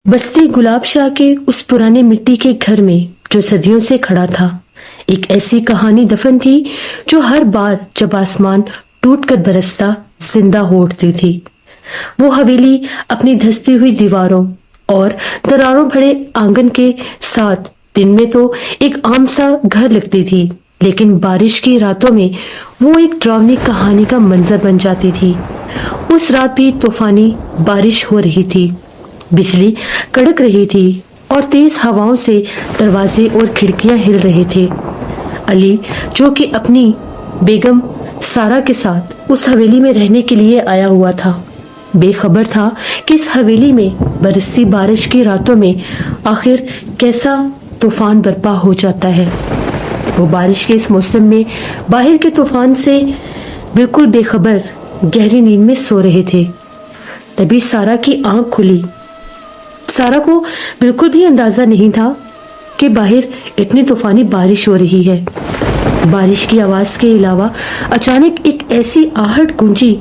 بستی گلاب شاہ کے اس پرانے مٹی کے گھر میں جو صدیوں سے کھڑا تھا، ایک ایسی کہانی دفن تھی جو ہر بار جب آسمان ٹوٹ کر برستا زندہ ہو اٹھتی تھی۔ وہ حویلی اپنی دھستی ہوئی دیواروں اور دراروں بھرے آنگن کے ساتھ دن میں تو ایک عام سا گھر لگتی تھی، لیکن بارش کی راتوں میں وہ ایک ڈراؤنی کہانی کا منظر بن جاتی تھی۔ اس رات بھی طوفانی بارش ہو رہی تھی، بجلی کڑک رہی تھی اور تیز ہواؤں سے دروازے اور کھڑکیاں ہل رہے تھے۔ علی جو کہ اپنی بیگم سارا کے ساتھ اس حویلی میں رہنے کے لیے آیا ہوا تھا، بے خبر تھا کہ اس حویلی میں برستی بارش کی راتوں میں آخر کیسا طوفان برپا ہو جاتا ہے۔ وہ بارش کے اس موسم میں باہر کے طوفان سے بالکل بے خبر گہری نیند میں سو رہے تھے۔ تبھی سارا کی آنکھ کھلی۔ سارا کو بالکل بھی اندازہ نہیں تھا کہ باہر اتنی طوفانی بارش ہو رہی ہے۔ بارش کی آواز کے علاوہ اچانک ایک ایسی آہٹ گونجی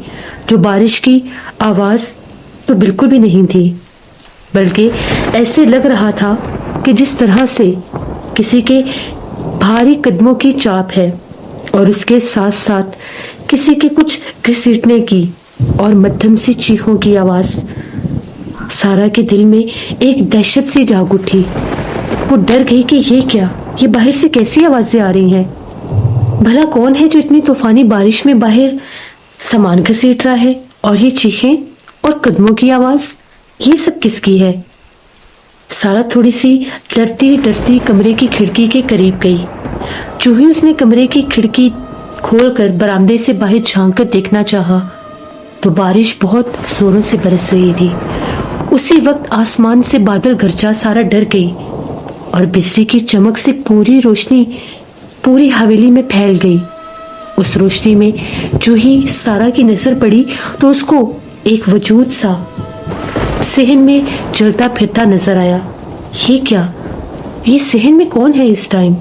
جو بارش کی آواز تو بالکل بھی نہیں تھی، بلکہ ایسے لگ رہا تھا کہ جس طرح سے کسی کے بھاری قدموں کی چاپ ہے اور اس کے ساتھ ساتھ کسی کے کچھ گھسیٹنے کی اور مدھم سی چیخوں کی آواز۔ سارا کے دل میں ایک دہشت سی جاگ اٹھی۔ وہ ڈر گئی کہ یہ کیا، یہ باہر سے کیسی آوازیں آ رہی ہیں؟ بھلا کون ہے جو اتنی طوفانی بارش میں باہر سامان گھسیٹ رہا ہے؟ اور یہ چیخیں اور قدموں کی آواز، یہ سب کس کی ہے؟ سارا تھوڑی سی ڈرتی ڈرتی کمرے کی کھڑکی کے قریب گئی۔ جو ہی اس نے کمرے کی کھڑکی کھول کر برآمدے سے باہر جھانک کر دیکھنا چاہا تو بارش بہت زوروں سے برس رہی تھی۔ اسی وقت آسمان سے بادل گرجا سارا ڈر گئی اور بجلی کی چمک سے پوری روشنی پوری حویلی میں پھیل گئی۔ اس روشنی میں جو ہی سارا کی نظر پڑی تو اس کو ایک وجود سا صحن میں چلتا پھرتا نظر آیا۔ یہ کیا؟ یہ صحن میں کون ہے اس ٹائم؟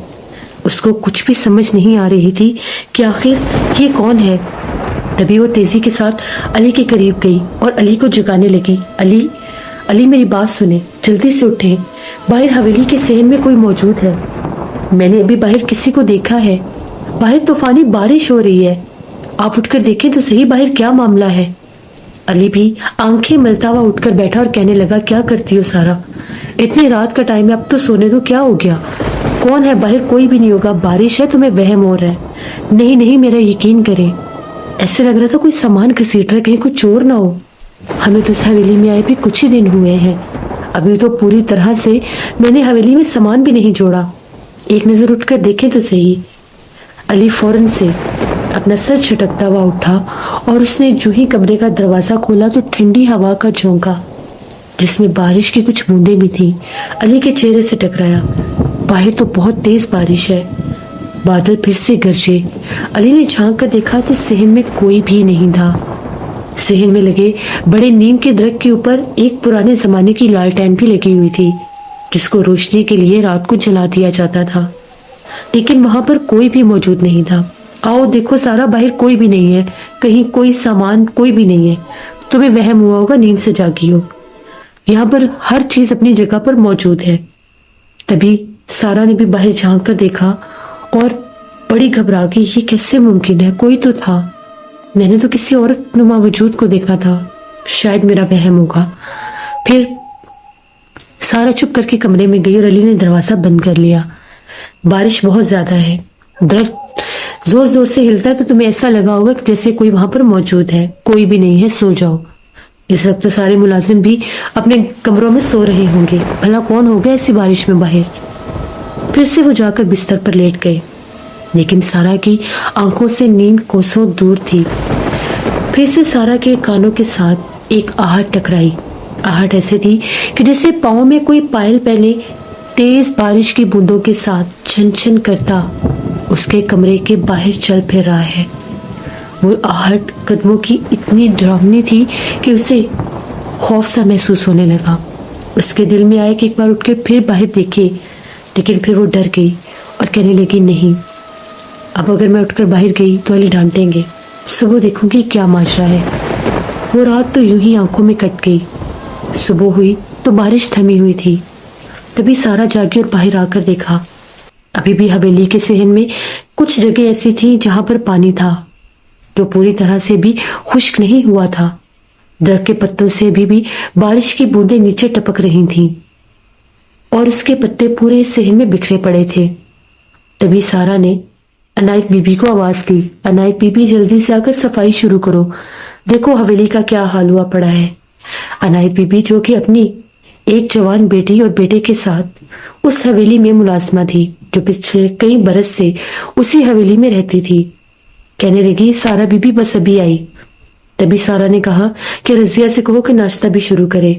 اس کو کچھ بھی سمجھ نہیں آ رہی تھی کہ آخر یہ کون ہے۔ تبھی وہ تیزی کے ساتھ علی کے قریب گئی اور علی کو جگانے لگی۔ علی میری بات سنیں، جلدی سے اٹھیں، باہر حویلی کے صحن میں کوئی موجود ہے۔ میں نے ابھی باہر کسی کو دیکھا ہے، باہر طوفانی بارش ہو رہی ہے، آپ اٹھ کر دیکھیں تو صحیح باہر کیا معاملہ ہے۔ علی بھی آنکھیں ملتا ہوا اٹھ کر بیٹھا اور کہنے لگا، کیا کرتی ہو سارا، اتنی رات کا ٹائم ہے، اب تو سونے دو، کیا ہو گیا؟ کون ہے باہر؟ کوئی بھی نہیں ہوگا، بارش ہے، تمہیں وہم ہو رہا ہے۔ نہیں میرا یقین کریں، ایسے لگ رہا تھا کوئی سامان گھسیٹ رہا ہے، کہیں کوئی چور نہ ہو۔ ہمیں تو اس حویلی میں آئے بھی کچھ ہی دن ہوئے ہیں، ابھی تو پوری طرح سے میں نے حویلی میں سامان بھی نہیں جوڑا، ایک نظر اٹھ کر دیکھیں تو صحیح۔ علی فوراً سے اپنا سر جھٹکتا ہوا اٹھا اور اس نے جو ہی کمرے کا دروازہ کھولا تو ٹھنڈی ہوا کا جھونکا جس میں بارش کی کچھ بوندیں بھی تھیں علی کے چہرے سے ٹکرایا۔ باہر تو بہت تیز بارش ہے، بادل پھر سے گرجے۔ علی نے جھانک کر دیکھا تو صحن میں کوئی بھی نہیں تھا۔ صحن میں لگے بڑے نیم کے درخت کے اوپر ایک پرانے زمانے کی لالٹین بھی لگی ہوئی تھی جس کو روشنی کے لیے رات کو جلا دیا جاتا تھا، لیکن وہاں پر کوئی بھی موجود نہیں تھا۔ آؤ دیکھو سارا، باہر کوئی بھی نہیں ہے، کہیں کوئی سامان کوئی بھی نہیں ہے، تمہیں وہم ہوا ہوگا، نیند سے جاگی ہو، یہاں پر ہر چیز اپنی جگہ پر موجود ہے۔ تبھی سارا نے بھی باہر جھانک کر دیکھا اور بڑی گھبرا گئی، یہ کیسے ممکن ہے؟ کوئی تو تھا، میں نے تو کسی عورت نما وجود کو دیکھا تھا، شاید میرا وہم ہوگا۔ پھر سارا چپ کر کے کمرے میں گئی اور علی نے دروازہ بند کر لیا۔ بارش بہت زیادہ ہے، درخت زور زور سے ہلتا ہے تو تمہیں ایسا لگا ہوگا کہ جیسے کوئی وہاں پر موجود ہے، کوئی بھی نہیں ہے، سو جاؤ۔ اس وقت تو سارے ملازم بھی اپنے کمروں میں سو رہے ہوں گے، بھلا کون ہوگا ایسی بارش میں باہر؟ پھر سے وہ جا کر بستر پر لیٹ گئے، لیکن سارا کی آنکھوں سے نیند کوسوں دور تھی۔ پھر سے سارا کے کانوں کے ساتھ ایک آہٹ ٹکرائی۔ آہٹ ایسے تھی کہ جیسے پاؤں میں کوئی پائل پہلے تیز بارش کی بوندوں کے ساتھ چھن چھن کرتا اس کے کمرے کے باہر چل پھر رہا ہے۔ وہ آہٹ قدموں کی اتنی ڈراؤنی تھی کہ اسے خوف سا محسوس ہونے لگا۔ اس کے دل میں آیا کہ ایک بار اٹھ کر پھر باہر دیکھے، لیکن پھر وہ ڈر گئی اور کہنے لگی، نہیں اب اگر میں اٹھ کر باہر گئی تو علی ڈانٹیں گے، صبح دیکھوں گی کیا ماجرا ہے۔ وہ رات تو یوں ہی آنکھوں میں کٹ گئی۔ صبح ہوئی تو بارش تھمی ہوئی تھی۔ تبھی سارا جاگی اور باہر آ کر دیکھا، ابھی بھی حویلی کے صحن میں کچھ جگہ ایسی تھی جہاں پر پانی تھا، جو پوری طرح سے بھی خشک نہیں ہوا تھا۔ درخت کے پتوں سے ابھی بھی بارش کی بوندیں نیچے ٹپک رہی تھیں اور اس کے پتے پورے صحن میں بکھرے پڑے تھے۔ تبھی سارا نے عنایت بی بی کو آواز دی، عنایت بی بی جلدی سے آ کر صفائی شروع کرو، دیکھو حویلی کا کیا حال ہوا پڑا ہے۔ عنایت بی بی جو کہ اپنی ایک جوان بیٹی اور بیٹے کے ساتھ اس حویلی میں ملازمہ تھی، جو پچھلے کئی برس سے اسی حویلی میں رہتی تھی، کہنے لگی سارا بی بی بس ابھی آئی۔ تبھی سارا نے کہا کہ رضیہ سے کہو کہ ناشتہ بھی شروع کرے،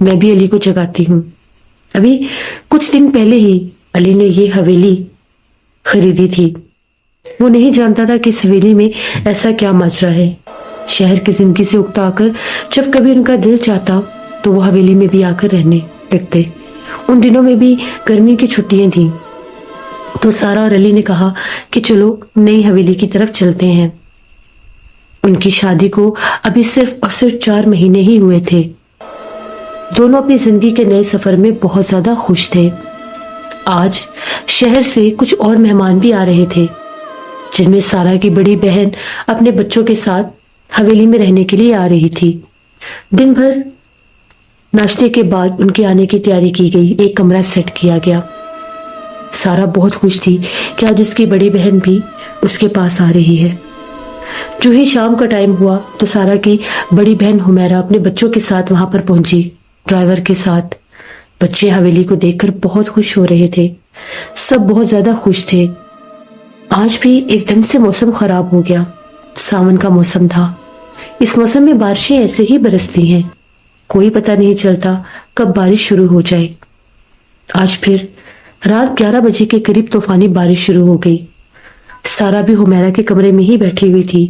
میں بھی علی کو جگاتی ہوں۔ ابھی کچھ دن پہلے ہی علی نے یہ حویلی خریدی تھی۔ وہ نہیں جانتا تھا کہ اس حویلی میں ایسا کیا ماجرا ہے۔ شہر کی زندگی سے اکتا کر جب کبھی ان کا دل چاہتا تو وہ حویلی میں بھی آ کر رہنے لگتے۔ ان دنوں میں بھی گرمی کی چھٹیاں تھیں تو سارا اور علی نے کہا کہ چلو نئی حویلی کی طرف چلتے ہیں۔ ان کی شادی کو ابھی صرف اور صرف 4 مہینے ہی ہوئے تھے۔ دونوں اپنی زندگی کے نئے سفر میں بہت زیادہ خوش تھے۔ آج شہر سے کچھ اور مہمان بھی آ رہے تھے، جن میں سارا کی بڑی بہن اپنے بچوں کے ساتھ حویلی میں رہنے کے لیے آ رہی تھی۔ دن بھر ناشتے کے بعد ان کے آنے کی تیاری کی گئی، ایک کمرہ سیٹ کیا گیا۔ سارا بہت خوش تھی کہ آج اس کی بڑی بہن بھی اس کے پاس آ رہی ہے۔ جو ہی شام کا ٹائم ہوا تو سارا کی بڑی بہن حمیرہ اپنے بچوں کے ساتھ وہاں پر پہنچی، ڈرائیور کے ساتھ۔ بچے حویلی کو دیکھ کر بہت خوش ہو رہے تھے، سب بہت زیادہ خوش تھے۔ آج بھی ایک دم سے موسم خراب ہو گیا، ساون کا موسم تھا۔ اس موسم میں بارشیں ایسے ہی برستی ہیں، کوئی پتہ نہیں چلتا کب بارش شروع ہو جائے۔ آج پھر رات 11 بجے کے قریب طوفانی بارش شروع ہو گئی۔ سارا بھی حمیرہ کے کمرے میں ہی بیٹھی ہوئی تھی۔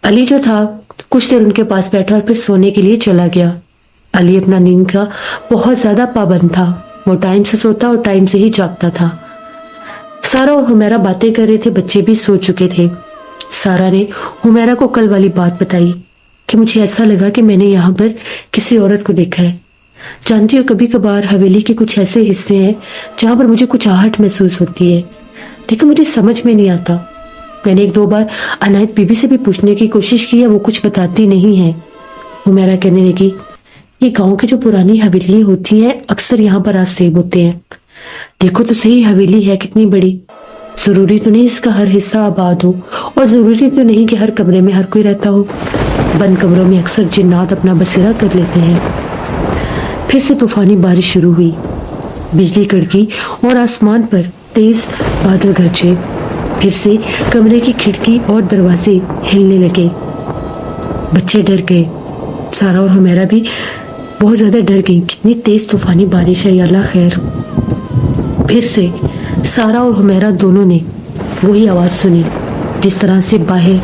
علی جو تھا کچھ دیر ان کے پاس بیٹھا اور پھر سونے کے لیے چلا گیا۔ علی اپنا نیند کا بہت زیادہ پابند تھا، وہ ٹائم سے سوتا اور ٹائم سے ہی جاگتا تھا۔ سارا اور حمیرہ باتیں کر رہے تھے، بچے بھی سو چکے تھے۔ سارا نے حمیرہ کو کل والی بات بتائی کہ مجھے ایسا لگا کہ میں نے یہاں پر کسی عورت کو دیکھا ہے۔ جانتی ہو کبھی کبھار حویلی کے کچھ ایسے حصے ہیں جہاں پر مجھے کچھ آہٹ محسوس ہوتی ہے، لیکن مجھے سمجھ میں نہیں آتا۔ میں نے 1-2 بار عنایت بی بی سے بھی پوچھنے کی کوشش کی ہے، وہ کچھ بتاتی نہیں ہے۔ حمیرہ کہنے لگی یہ گاؤں کی جو پرانی حویلی ہوتی ہیں اکثر یہاں پر آج سیب ہوتے ہیں، دیکھو تو صحیح حویلی ہے کتنی بڑی، ضروری تو نہیں اس کا ہر حصہ آباد ہو، اور ضروری تو نہیں کہ ہر کمرے میں ہر کوئی رہتا ہو، بند کمروں میں اکثر جنات اپنا بسیرا کر لیتے ہیں۔ پھر سے طوفانی بارش شروع ہوئی، بجلی کڑکی اور آسمان پر تیز بادل گرجے۔ پھر سے کمرے کی کھڑکی اور دروازے ہلنے لگے، بچے ڈر گئے، سارا اور حمیرہ بھی بہت زیادہ ڈر گئی، کتنی تیز طوفانی بارش ہے، یا اللہ خیر۔ پھر سے سارا اور حمیرہ دونوں نے وہی آواز سنی جس طرح سے باہر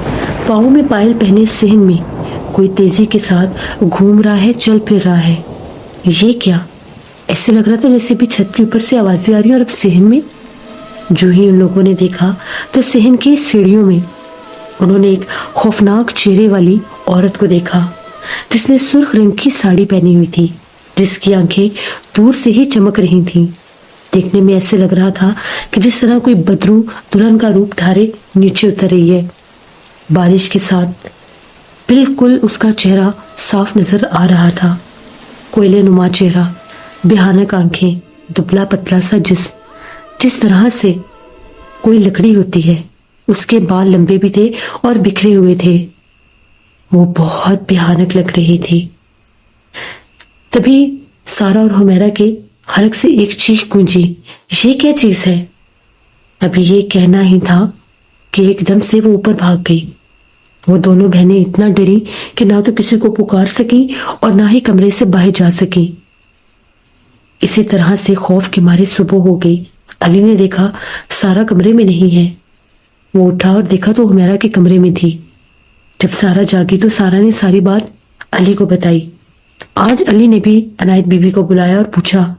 پاؤں میں پائل پہنے صحن میں کوئی تیزی کے ساتھ گھوم رہا ہے، چل پھر رہا ہے۔ یہ کیا؟ ایسے لگ رہا تھا جیسے بھی چھت کے اوپر سے آوازیں آ رہی ہیں، اور اب صحن میں۔ جو ہی ان لوگوں نے دیکھا تو صحن کی سیڑھیوں میں انہوں نے ایک خوفناک چہرے والی عورت کو دیکھا، جس نے سرخ رنگ کی ساڑی پہنی ہوئی تھی، جس کی آنکھیں دور سے ہی چمک رہی تھیں۔ دیکھنے میں ایسے لگ رہا تھا کہ جس طرح کوئی بدرو دلہن کا روپ دھارے نیچے اتر رہی ہے۔ بارش کے ساتھ بالکل اس کا چہرہ صاف نظر آ رہا تھا، کوئلے نما چہرہ، بھیانک آنکھیں، دبلا پتلا سا جسم، جس طرح سے کوئی لکڑی ہوتی ہے۔ اس کے بال لمبے بھی تھے اور بکھرے ہوئے تھے، وہ بہت بھیانک لگ رہی تھی۔ تبھی سارا اور حمیرہ کے حلق سے ایک چیخ گونجی، یہ کیا چیز ہے؟ ابھی یہ کہنا ہی تھا کہ ایک دم سے وہ اوپر بھاگ گئی۔ وہ دونوں بہنیں اتنا ڈری کہ نہ تو کسی کو پکار سکیں اور نہ ہی کمرے سے باہر جا سکیں۔ اسی طرح سے خوف کے مارے صبح ہو گئی۔ علی نے دیکھا سارا کمرے میں نہیں ہے، وہ اٹھا اور دیکھا تو حمیرہ کے کمرے میں تھی۔ جب سارا جاگی تو سارا نے ساری بات علی کو بتائی۔ آج علی نے بھی عنایت بی بی کو بلایا اور پوچھا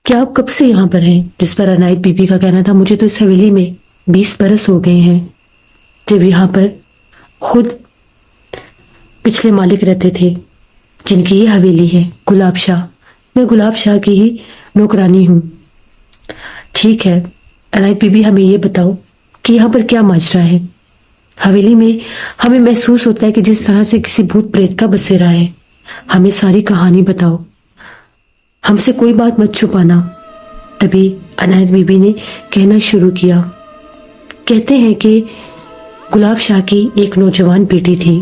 کہ آپ کب سے یہاں پر ہیں، جس پر عنایت بی بی کا کہنا تھا مجھے تو اس حویلی میں 20 برس ہو گئے ہیں جب یہاں پر خود پچھلے مالک رہتے تھے، جن کی یہ حویلی ہے گلاب شاہ۔ میں گلاب شاہ کی ہی نوکرانی ہوں۔ ٹھیک ہے عنایت بی بی، ہمیں یہ بتاؤ کہ یہاں پر کیا ماجرا ہے؟ حویلی میں ہمیں محسوس ہوتا ہے کہ جس طرح سے کسی بھوت پریت کا بسیرا ہے۔ ہمیں ساری کہانی بتاؤ، ہم سے کوئی بات مت چھپانا۔ تبھی عنایت بی بی نے کہنا شروع کیا۔ کہتے ہیں کہ گلاب شاہ کی ایک نوجوان بیٹی تھی،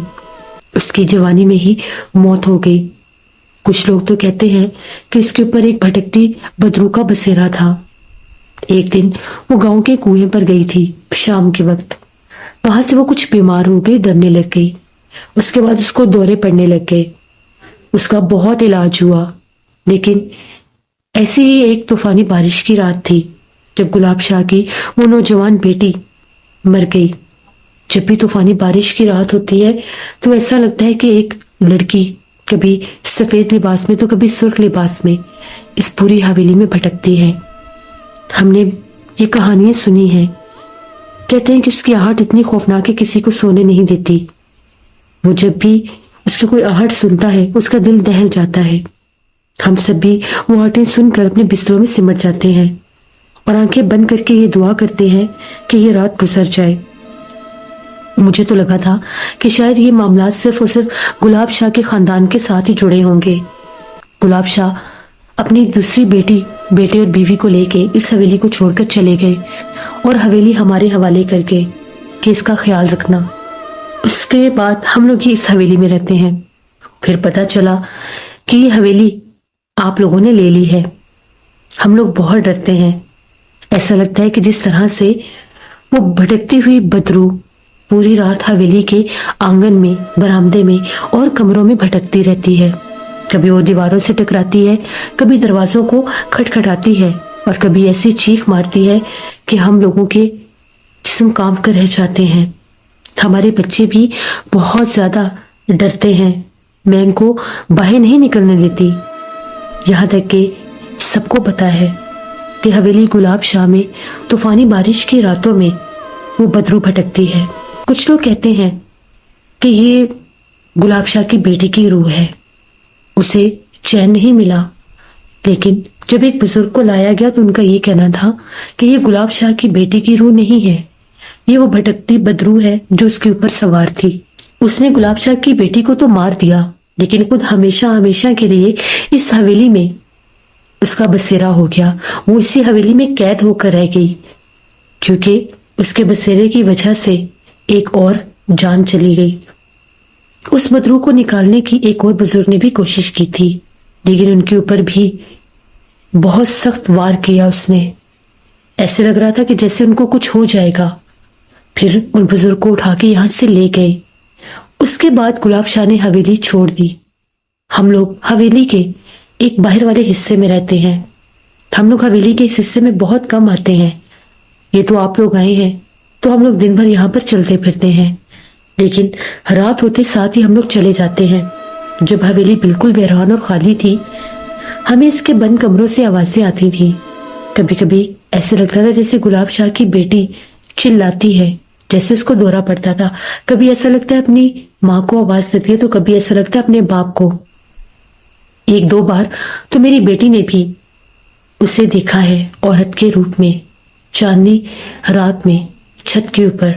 اس کی جوانی میں ہی موت ہو گئی۔ کچھ لوگ تو کہتے ہیں کہ اس کے اوپر ایک بھٹکتی بدرو کا بسیرا تھا۔ ایک دن وہ گاؤں کے کنویں پر گئی تھی شام کے وقت۔ وہاں سے وہ کچھ بیمار ہو گئی، ڈرنے لگ گئی۔ اس کے بعد اس کو دورے پڑنے لگ گئے۔ اس کا بہت علاج ہوا، لیکن ایسی ہی ایک طوفانی بارش کی رات تھی جب گلاب شاہ کی وہ نوجوان بیٹی مر گئی۔ جب بھی طوفانی بارش کی رات ہوتی ہے تو ایسا لگتا ہے کہ ایک لڑکی کبھی سفید لباس میں تو کبھی سرخ لباس میں اس پوری حویلی میں بھٹکتی ہے۔ ہم نے یہ کہانیاں سنی ہیں۔ کہتے ہیں کہ اس کی آہٹ اتنی خوفناک ہے کسی کو سونے نہیں دیتی۔ وہ جب بھی اس کی کوئی آہٹ سنتا ہے اس کا دل دہل جاتا ہے۔ ہم سب بھی وہ آہٹیں سن کر اپنے بستروں میں سمٹ جاتے ہیں اور آنکھیں بند کر کے یہ دعا کرتے ہیں کہ یہ رات گزر جائے۔ مجھے تو لگا تھا کہ شاید یہ معاملات صرف اور صرف گلاب شاہ کے خاندان کے ساتھ ہی جڑے ہوں گے۔ گلاب شاہ اپنی دوسری بیٹے اور بیوی کو لے کے اس حویلی کو چھوڑ کر چلے گئے اور حویلی ہمارے حوالے کر کے کہ اس کا خیال رکھنا۔ اس کے بعد ہم لوگ ہی اس حویلی میں رہتے ہیں۔ پھر پتہ چلا کہ یہ حویلی آپ لوگوں نے لے لی ہے۔ ہم لوگ بہت ڈرتے ہیں۔ ایسا لگتا ہے کہ جس طرح سے وہ بھٹکتی ہوئی بدرو پوری رات حویلی کے آنگن میں، برآمدے میں اور کمروں میں بھٹکتی رہتی ہے۔ کبھی وہ دیواروں سے ٹکراتی ہے، کبھی دروازوں کو کھٹکھٹاتی ہے اور کبھی ایسی چیخ مارتی ہے کہ ہم لوگوں کے جسم کانپ کر رہ جاتے ہیں۔ ہمارے بچے بھی بہت زیادہ ڈرتے ہیں۔ میں ان کو باہر نہیں نکلنے دیتی، یہاں تک کہ سب کو پتا ہے کہ حویلی گلاب شاہ میں طوفانی بارش کی راتوں میں وہ بدرو بھٹکتی ہے۔ کچھ لوگ کہتے ہیں کہ یہ گلاب شاہ کی بیٹی کی روح ہے، اسے چین نہیں ملا۔ لیکن جب ایک بزرگ کو لایا گیا تو ان کا یہ کہنا تھا کہ یہ گلاب شاہ کی بیٹی کی روح نہیں ہے، یہ وہ بھٹکتی بدرو ہے جو اس کے اوپر سوار تھی۔ اس نے گلاب شاہ کی بیٹی کو تو مار دیا، لیکن خود ہمیشہ ہمیشہ کے لیے اس حویلی میں اس کا بسیرا ہو گیا۔ وہ اسی حویلی میں قید ہو کر رہ گئی، کیونکہ اس کے بسیرے کی وجہ سے ایک اور جان چلی گئی۔ اس بدرو کو نکالنے کی ایک اور بزرگ نے بھی کوشش کی تھی، لیکن ان کے اوپر بھی بہت سخت وار کیا اس نے۔ ایسے لگ رہا تھا کہ جیسے ان کو کچھ ہو جائے گا۔ پھر ان بزرگ کو اٹھا کے یہاں سے لے گئے۔ اس کے بعد گلاب شاہ نے حویلی چھوڑ دی۔ ہم لوگ حویلی کے ایک باہر والے حصے میں رہتے ہیں۔ ہم لوگ حویلی کے اس حصے میں بہت کم آتے ہیں۔ یہ تو آپ لوگ آئے ہیں تو ہم لوگ دن بھر یہاں پر چلتے پھرتے ہیں، لیکن رات ہوتے ساتھ ہی ہم لوگ چلے جاتے ہیں۔ جب حویلی بالکل ویران اور خالی تھی، ہمیں اس کے بند کمروں سے آوازیں آتی تھی۔ کبھی کبھی ایسے لگتا تھا جیسے گلاب شاہ کی بیٹی چلاتی ہے، جیسے اس کو دورہ پڑتا تھا۔ کبھی ایسا لگتا ہے اپنی ماں کو آواز دیتی ہے، تو کبھی ایسا لگتا ہے اپنے باپ کو۔ ایک دو بار تو میری بیٹی نے بھی اسے دیکھا ہے عورت کے روپ میں، چاندنی رات میں چھت کے اوپر۔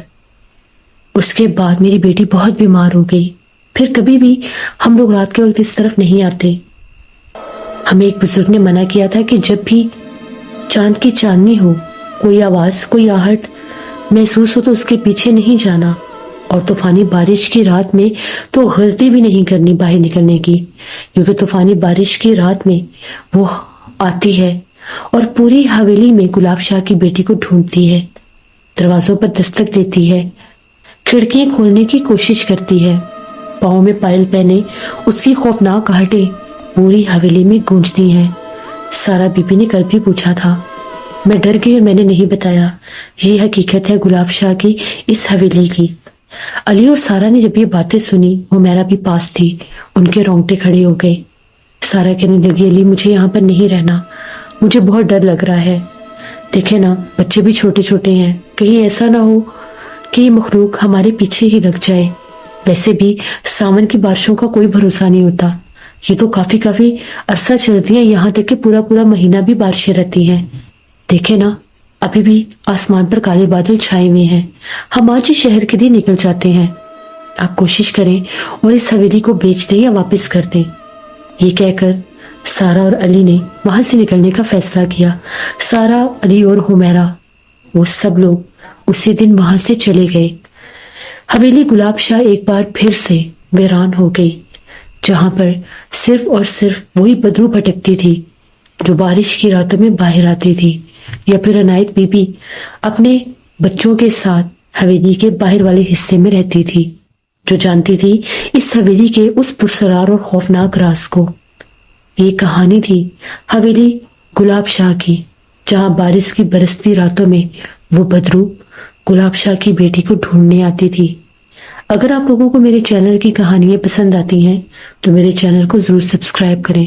اس کے بعد میری بیٹی بہت بیمار ہو گئی۔ پھر کبھی بھی ہم لوگ رات کے وقت اس طرف نہیں آتے۔ ہمیں ایک بزرگ نے منع کیا تھا کہ جب بھی چاند کی چاندنی ہو، کوئی آواز، کوئی آہٹ محسوس ہو تو اس کے پیچھے نہیں جانا، اور طوفانی بارش کی رات میں تو غلطی بھی نہیں کرنی باہر نکلنے کی، کیونکہ طوفانی بارش کی رات میں وہ آتی ہے اور پوری حویلی میں گلاب شاہ کی بیٹی کو ڈھونڈتی ہے، دروازوں پر دستک دیتی ہے، کھڑکیاں کھولنے کی کوشش کرتی ہے۔ پاؤں میں پائل پہنے اس کی خوفناک آہٹیں پوری حویلی میں گونجتی ہیں۔ سارا بی بی نے کل بھی پوچھا تھا، میں ڈر گئی اور میں نے نہیں بتایا۔ یہ حقیقت ہے گلاب شاہ کی اس حویلی کی۔ علی اور سارا نے جب یہ باتیں سنی، وہ میرا بھی پاس تھی، ان کے رونگٹے کھڑے ہو گئے۔ سارا کہنے لگی، علی مجھے یہاں پر نہیں رہنا، مجھے بہت ڈر لگ رہا ہے۔ دیکھیں نا بچے بھی چھوٹے چھوٹے ہیں، کہیں ایسا نہ ہو کہ یہ مخلوق ہمارے پیچھے ہی لگ جائے۔ ویسے بھی ساون کی بارشوں کا کوئی بھروسہ نہیں ہوتا، یہ تو کافی عرصہ چلتی ہیں، یہاں تک کہ پورا مہینہ بھی بارشیں رہتی ہیں۔ دیکھیں نا ابھی بھی آسمان پر کالے بادل چھائے ہوئے ہیں، ہم آج ہی شہر کے لیے نکل جاتے ہیں۔ آپ کوشش کریں اور اس حویلی کو بیچ دیں یا واپس کر دیں۔ یہ کہہ کر سارا اور علی نے وہاں سے نکلنے کا فیصلہ کیا۔ سارا، علی اور حمیرہ وہ سب لوگ اسی دن وہاں سے چلے گئے۔ حویلی گلاب شاہ ایک بار پھر سے ویران ہو گئی، جہاں پر صرف اور صرف وہی بدرو بھٹکتی تھی جو بارش کی راتوں میں باہر آتی تھی، یا پھر عنایت بی بی اپنے بچوں کے ساتھ حویلی کے باہر والے حصے میں رہتی تھی، جو جانتی تھی اس حویلی کے اس پرسرار اور خوفناک راز کو۔ یہ کہانی تھی حویلی گلاب شاہ کی، جہاں بارش کی برستی راتوں میں وہ بدرو گلاب شاہ کی بیٹی کو ڈھونڈنے آتی تھی۔ اگر آپ لوگوں کو میرے چینل کی کہانیاں پسند آتی ہیں تو میرے چینل کو ضرور سبسکرائب کریں۔